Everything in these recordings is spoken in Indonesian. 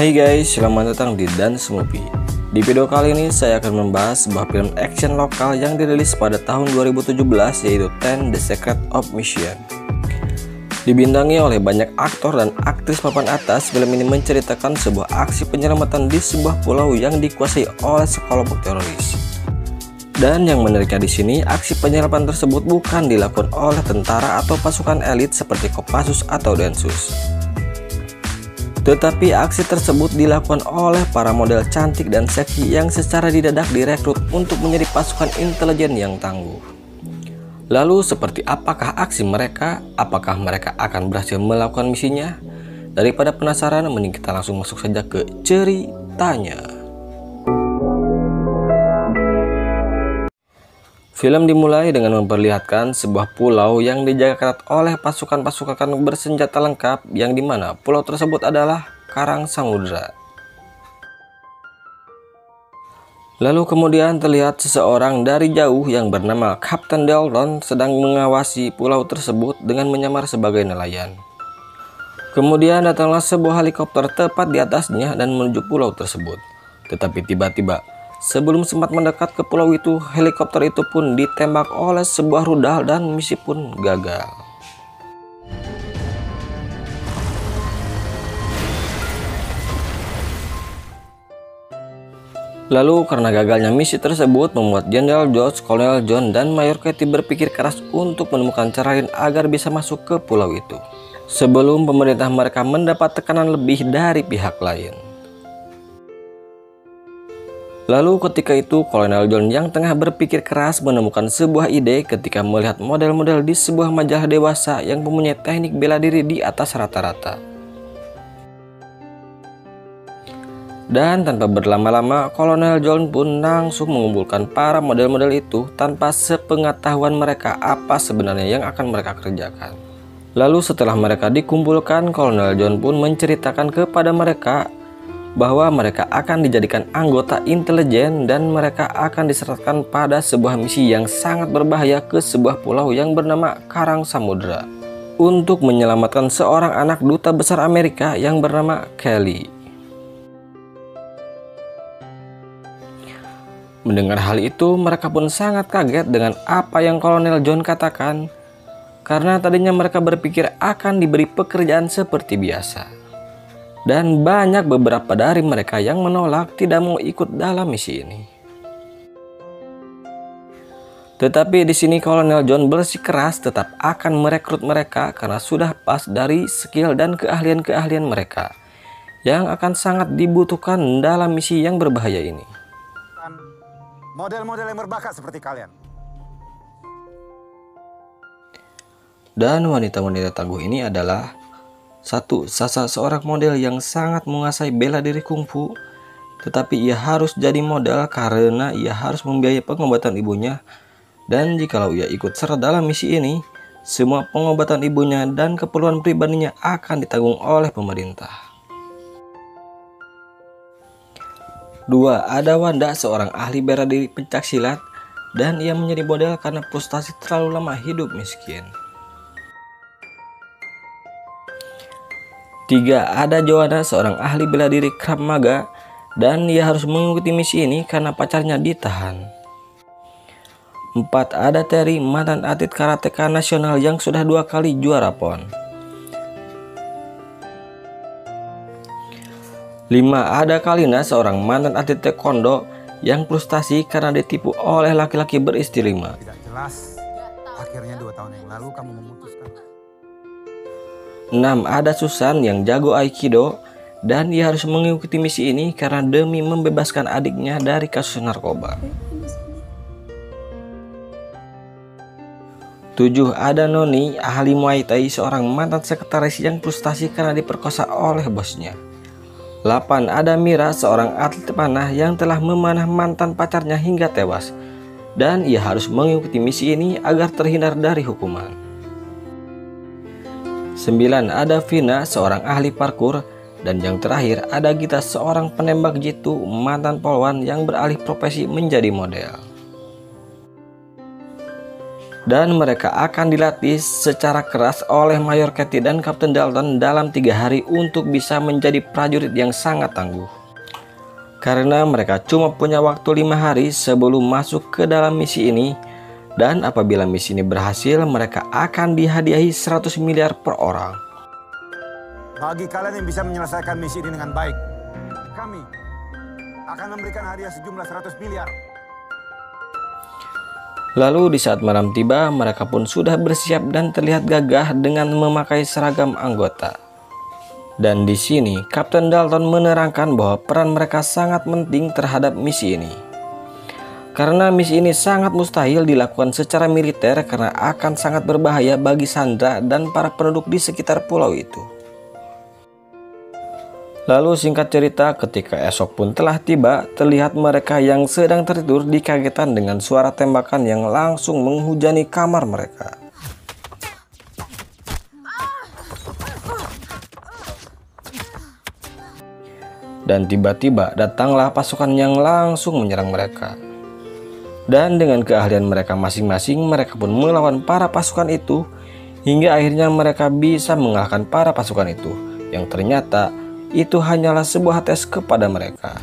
Hai guys, selamat datang di Dance Movie. Di video kali ini saya akan membahas sebuah film action lokal yang dirilis pada tahun 2017, yaitu Ten: The Secret of Mission. Dibintangi oleh banyak aktor dan aktris papan atas, film ini menceritakan sebuah aksi penyelamatan di sebuah pulau yang dikuasai oleh sekelompok teroris. Dan yang menariknya di sini, aksi penyelamatan tersebut bukan dilakukan oleh tentara atau pasukan elit seperti Kopassus atau Densus. Tetapi aksi tersebut dilakukan oleh para model cantik dan seksi yang secara didadak direkrut untuk menjadi pasukan intelijen yang tangguh. Lalu seperti apakah aksi mereka? Apakah mereka akan berhasil melakukan misinya? Daripada penasaran, mending kita langsung masuk saja ke ceritanya. Film dimulai dengan memperlihatkan sebuah pulau yang dijaga ketat oleh pasukan-pasukan bersenjata lengkap, yang dimana pulau tersebut adalah Karang Samudra. Lalu kemudian terlihat seseorang dari jauh yang bernama Kapten Dalton sedang mengawasi pulau tersebut dengan menyamar sebagai nelayan. Kemudian datanglah sebuah helikopter tepat di atasnya dan menuju pulau tersebut. Tetapi tiba-tiba, sebelum sempat mendekat ke pulau itu, helikopter itu pun ditembak oleh sebuah rudal dan misi pun gagal. Lalu karena gagalnya misi tersebut membuat Jenderal George, Kolonel John, dan Mayor Katie berpikir keras untuk menemukan cara lain agar bisa masuk ke pulau itu, sebelum pemerintah mereka mendapat tekanan lebih dari pihak lain. Lalu ketika itu Kolonel John yang tengah berpikir keras menemukan sebuah ide ketika melihat model-model di sebuah majalah dewasa yang mempunyai teknik bela diri di atas rata-rata. Dan tanpa berlama-lama, Kolonel John pun langsung mengumpulkan para model-model itu tanpa sepengetahuan mereka apa sebenarnya yang akan mereka kerjakan. Lalu setelah mereka dikumpulkan, Kolonel John pun menceritakan kepada mereka bahwa mereka akan dijadikan anggota intelijen dan mereka akan diserahkan pada sebuah misi yang sangat berbahaya ke sebuah pulau yang bernama Karang Samudra untuk menyelamatkan seorang anak duta besar Amerika yang bernama Kelly. Mendengar hal itu, mereka pun sangat kaget dengan apa yang Kolonel John katakan, karena tadinya mereka berpikir akan diberi pekerjaan seperti biasa. Dan banyak beberapa dari mereka yang menolak tidak mau ikut dalam misi ini. Tetapi di sini Kolonel John bersikeras tetap akan merekrut mereka karena sudah pas dari skill dan keahlian-keahlian mereka yang akan sangat dibutuhkan dalam misi yang berbahaya ini. Model-model yang berbakat seperti kalian. Dan wanita-wanita tangguh ini adalah satu, Sasa, seorang model yang sangat menguasai bela diri kungfu, tetapi ia harus jadi model karena ia harus membiayai pengobatan ibunya, dan jikalau ia ikut serta dalam misi ini, semua pengobatan ibunya dan keperluan pribadinya akan ditanggung oleh pemerintah. 2. Ada Wanda, seorang ahli bela diri pencaksilat, dan ia menjadi model karena frustasi terlalu lama hidup miskin. 3. Ada Joanna, seorang ahli bela diri Krav Maga, dan ia harus mengikuti misi ini karena pacarnya ditahan. 4. Ada Terry, mantan atlet karateka nasional yang sudah 2 kali juara PON. 5. Ada Kalina, seorang mantan atlet taekwondo yang frustasi karena ditipu oleh laki-laki beristri 5. Tidak jelas. Akhirnya 2 tahun yang lalu kamu memutuskan. 6. Ada Susan yang jago Aikido dan ia harus mengikuti misi ini karena demi membebaskan adiknya dari kasus narkoba. 7. Ada Noni, ahli Muay Thai, seorang mantan sekretaris yang frustasi karena diperkosa oleh bosnya. 8. Ada Mira, seorang atlet panah yang telah memanah mantan pacarnya hingga tewas, dan ia harus mengikuti misi ini agar terhindar dari hukuman. 9. Ada Vina, seorang ahli parkur, dan yang terakhir ada Gita, seorang penembak jitu mantan polwan yang beralih profesi menjadi model. Dan mereka akan dilatih secara keras oleh Mayor Katie dan Kapten Dalton dalam 3 hari untuk bisa menjadi prajurit yang sangat tangguh. Karena mereka cuma punya waktu 5 hari sebelum masuk ke dalam misi ini. Dan apabila misi ini berhasil, mereka akan dihadiahi 100 miliar per orang. Bagi kalian yang bisa menyelesaikan misi ini dengan baik, kami akan memberikan hadiah sejumlah 100 miliar. Lalu di saat malam tiba, mereka pun sudah bersiap dan terlihat gagah dengan memakai seragam anggota. Dan di sini, Kapten Dalton menerangkan bahwa peran mereka sangat penting terhadap misi ini. Karena misi ini sangat mustahil dilakukan secara militer karena akan sangat berbahaya bagi Sandra dan para penduduk di sekitar pulau itu. Lalu singkat cerita, ketika esok pun telah tiba, terlihat mereka yang sedang tertidur dikagetkan dengan suara tembakan yang langsung menghujani kamar mereka. Dan tiba-tiba datanglah pasukan yang langsung menyerang mereka. Dan dengan keahlian mereka masing-masing, mereka pun melawan para pasukan itu, hingga akhirnya mereka bisa mengalahkan para pasukan itu, yang ternyata itu hanyalah sebuah tes kepada mereka.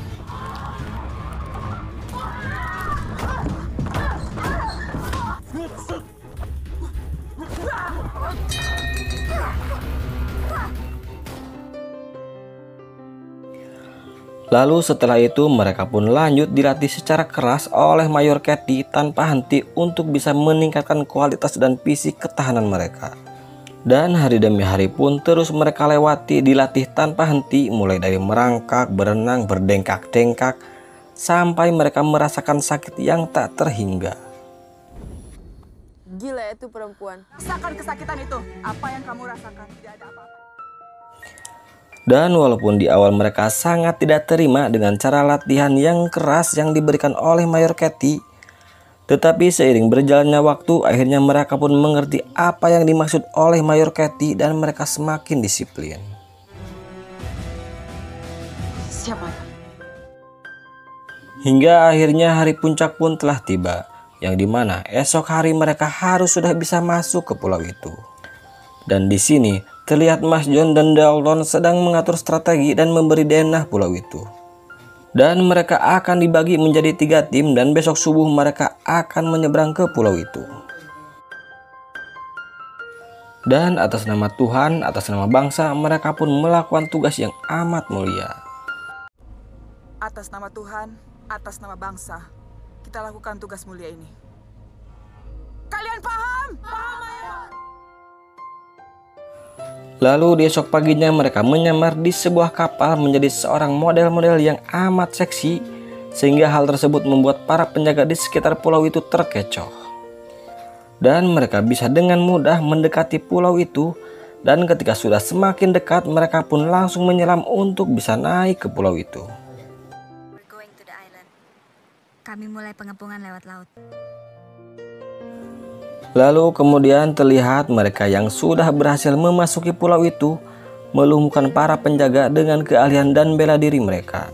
Lalu setelah itu mereka pun lanjut dilatih secara keras oleh Mayor Katie tanpa henti untuk bisa meningkatkan kualitas dan fisik ketahanan mereka. Dan hari demi hari pun terus mereka lewati dilatih tanpa henti, mulai dari merangkak, berenang, berdengkak-dengkak, sampai mereka merasakan sakit yang tak terhingga. Gila itu perempuan. Rasakan kesakitan itu. Apa yang kamu rasakan? Tidak ada apa-apa. Dan walaupun di awal mereka sangat tidak terima dengan cara latihan yang keras yang diberikan oleh Mayor Katie, tetapi seiring berjalannya waktu, akhirnya mereka pun mengerti apa yang dimaksud oleh Mayor Katie dan mereka semakin disiplin. Siapa? Hingga akhirnya hari puncak pun telah tiba, yang dimana esok hari mereka harus sudah bisa masuk ke pulau itu. Dan di sini terlihat Mas John dan Dalton sedang mengatur strategi dan memberi denah pulau itu. Dan mereka akan dibagi menjadi 3 tim dan besok subuh mereka akan menyeberang ke pulau itu. Dan atas nama Tuhan, atas nama bangsa, mereka pun melakukan tugas yang amat mulia. Atas nama Tuhan, atas nama bangsa, kita lakukan tugas mulia ini. Kalian paham? Paham, Mayor? Lalu di esok paginya mereka menyamar di sebuah kapal menjadi seorang model-model yang amat seksi, sehingga hal tersebut membuat para penjaga di sekitar pulau itu terkecoh. Dan mereka bisa dengan mudah mendekati pulau itu, dan ketika sudah semakin dekat mereka pun langsung menyelam untuk bisa naik ke pulau itu. We're going to the island. Kami mulai pengepungan lewat laut. Lalu kemudian terlihat mereka yang sudah berhasil memasuki pulau itu melumpuhkan para penjaga dengan keahlian dan bela diri mereka.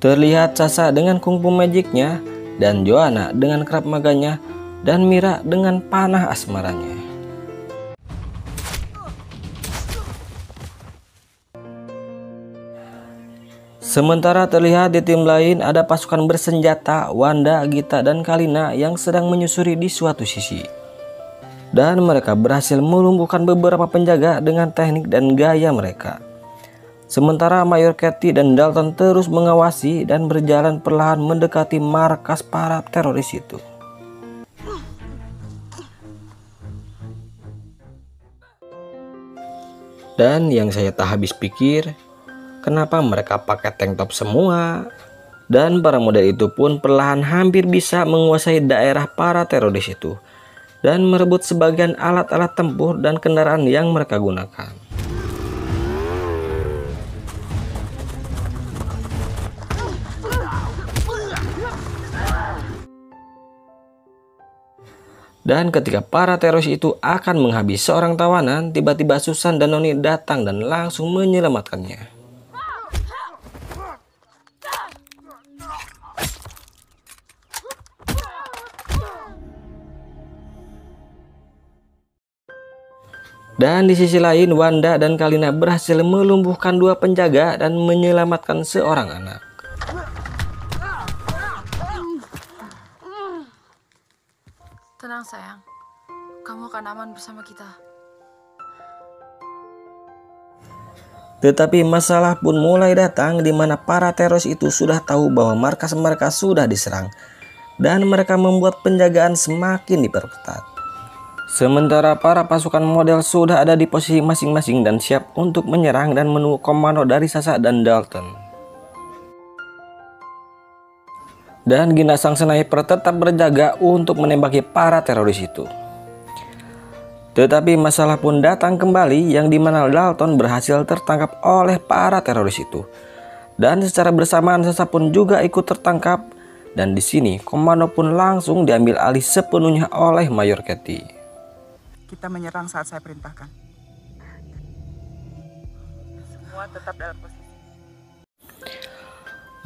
Terlihat Sasha dengan kungfu magicnya, dan Joanna dengan Krav Maganya, dan Mira dengan panah asmaranya. Sementara terlihat di tim lain ada pasukan bersenjata Wanda, Gita, dan Kalina yang sedang menyusuri di suatu sisi. Dan mereka berhasil melumpuhkan beberapa penjaga dengan teknik dan gaya mereka. Sementara Mayor Katie dan Dalton terus mengawasi dan berjalan perlahan mendekati markas para teroris itu. Dan yang saya tak habis pikir, kenapa mereka pakai tank top semua? Dan para model itu pun perlahan hampir bisa menguasai daerah para teroris itu dan merebut sebagian alat-alat tempur dan kendaraan yang mereka gunakan. Dan ketika para teroris itu akan menghabisi seorang tawanan, tiba-tiba Susan dan Noni datang dan langsung menyelamatkannya. Dan di sisi lain, Wanda dan Kalina berhasil melumpuhkan 2 penjaga dan menyelamatkan seorang anak. Tenang sayang, kamu akan aman bersama kita. Tetapi masalah pun mulai datang di mana para teroris itu sudah tahu bahwa markas mereka sudah diserang dan mereka membuat penjagaan semakin diperketat. Sementara para pasukan model sudah ada di posisi masing-masing dan siap untuk menyerang dan menunggu komando dari Sasha dan Dalton. Dan Gina sang sniper tetap berjaga untuk menembaki para teroris itu. Tetapi masalah pun datang kembali yang dimana Dalton berhasil tertangkap oleh para teroris itu. Dan secara bersamaan Sasha pun juga ikut tertangkap. Dan di sini komando pun langsung diambil alih sepenuhnya oleh Mayor Katie. Kita menyerang saat saya perintahkan. Semua tetap dalam posisi.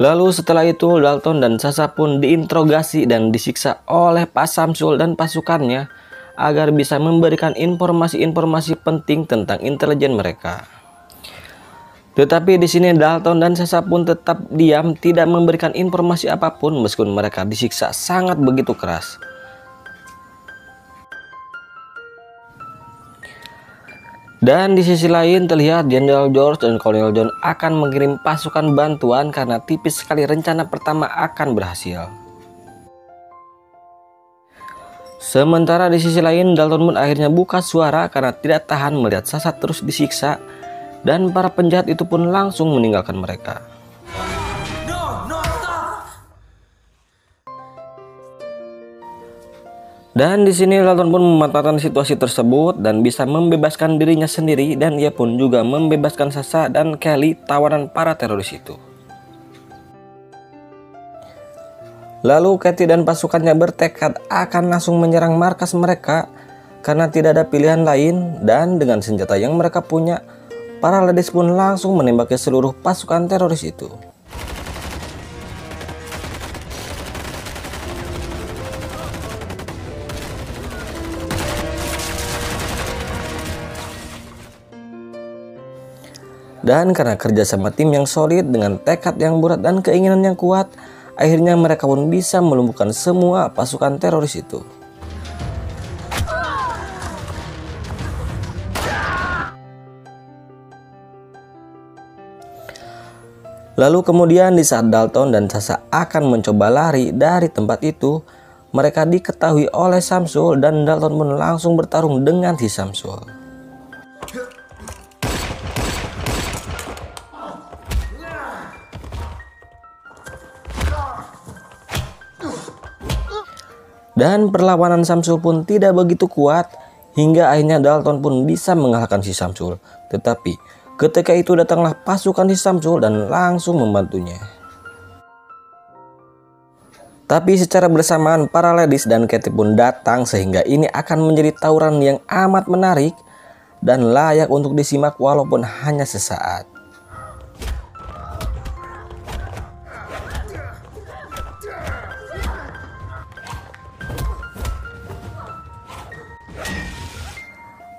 Lalu setelah itu Dalton dan Sasha pun diinterogasi dan disiksa oleh Pak Syamsul dan pasukannya agar bisa memberikan informasi-informasi penting tentang intelijen mereka. Tetapi di sini Dalton dan Sasha pun tetap diam, tidak memberikan informasi apapun meskipun mereka disiksa sangat begitu keras. Dan di sisi lain terlihat Jenderal George dan Kolonel John akan mengirim pasukan bantuan karena tipis sekali rencana pertama akan berhasil. Sementara di sisi lain Dalton pun akhirnya buka suara karena tidak tahan melihat Sasha terus disiksa dan para penjahat itu pun langsung meninggalkan mereka. Dan di sini Dalton pun memanfaatkan situasi tersebut dan bisa membebaskan dirinya sendiri dan ia pun juga membebaskan Sasha dan Kelly tawanan para teroris itu. Lalu Katie dan pasukannya bertekad akan langsung menyerang markas mereka karena tidak ada pilihan lain dan dengan senjata yang mereka punya, para ladies pun langsung menembaki seluruh pasukan teroris itu. Dan karena kerjasama tim yang solid dengan tekad yang berat dan keinginan yang kuat, akhirnya mereka pun bisa melumpuhkan semua pasukan teroris itu. Lalu kemudian di saat Dalton dan Sasha akan mencoba lari dari tempat itu, mereka diketahui oleh Syamsul dan Dalton pun langsung bertarung dengan si Syamsul. Dan perlawanan Syamsul pun tidak begitu kuat hingga akhirnya Dalton pun bisa mengalahkan si Syamsul. Tetapi ketika itu datanglah pasukan si Syamsul dan langsung membantunya. Tapi secara bersamaan para ladies dan Katie pun datang sehingga ini akan menjadi tawuran yang amat menarik dan layak untuk disimak walaupun hanya sesaat.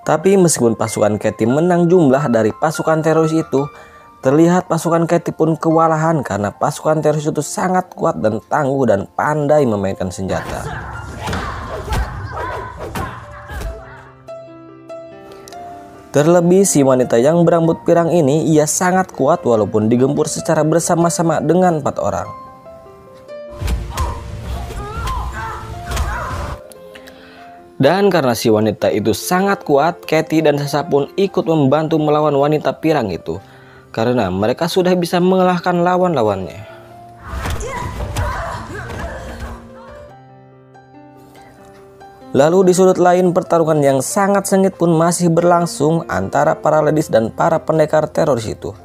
Tapi meskipun pasukan Katie menang jumlah dari pasukan teroris itu, terlihat pasukan Katie pun kewalahan karena pasukan teroris itu sangat kuat dan tangguh dan pandai memainkan senjata. Terlebih si wanita yang berambut pirang ini, ia sangat kuat walaupun digempur secara bersama-sama dengan 4 orang. Dan karena si wanita itu sangat kuat, Katie dan Sasha pun ikut membantu melawan wanita pirang itu. Karena mereka sudah bisa mengalahkan lawan-lawannya. Lalu di sudut lain pertarungan yang sangat sengit pun masih berlangsung antara para ladies dan para pendekar teroris itu.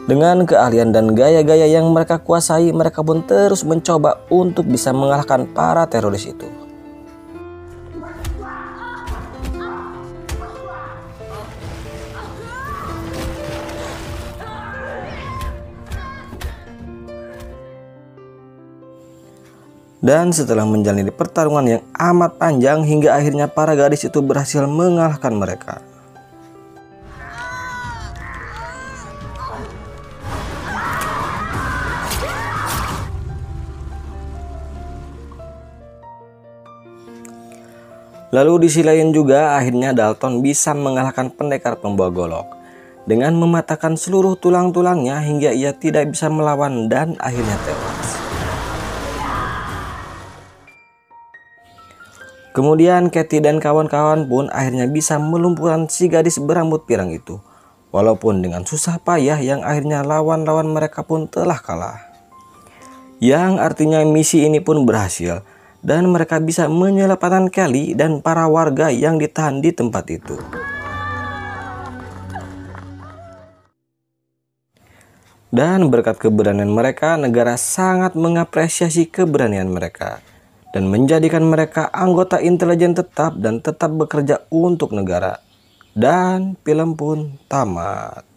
Dengan keahlian dan gaya-gaya yang mereka kuasai, mereka pun terus mencoba untuk bisa mengalahkan para teroris itu. Dan setelah menjalani pertarungan yang amat panjang hingga akhirnya para gadis itu berhasil mengalahkan mereka. Lalu di sisi lain juga akhirnya Dalton bisa mengalahkan pendekar pembawa golok dengan mematahkan seluruh tulang-tulangnya hingga ia tidak bisa melawan dan akhirnya tewas. Kemudian Katie dan kawan-kawan pun akhirnya bisa melumpuhkan si gadis berambut pirang itu. Walaupun dengan susah payah yang akhirnya lawan-lawan mereka pun telah kalah. Yang artinya misi ini pun berhasil dan mereka bisa menyelamatkan Kelly dan para warga yang ditahan di tempat itu. Dan berkat keberanian mereka, negara sangat mengapresiasi keberanian mereka dan menjadikan mereka anggota intelijen tetap dan tetap bekerja untuk negara. Dan film pun tamat.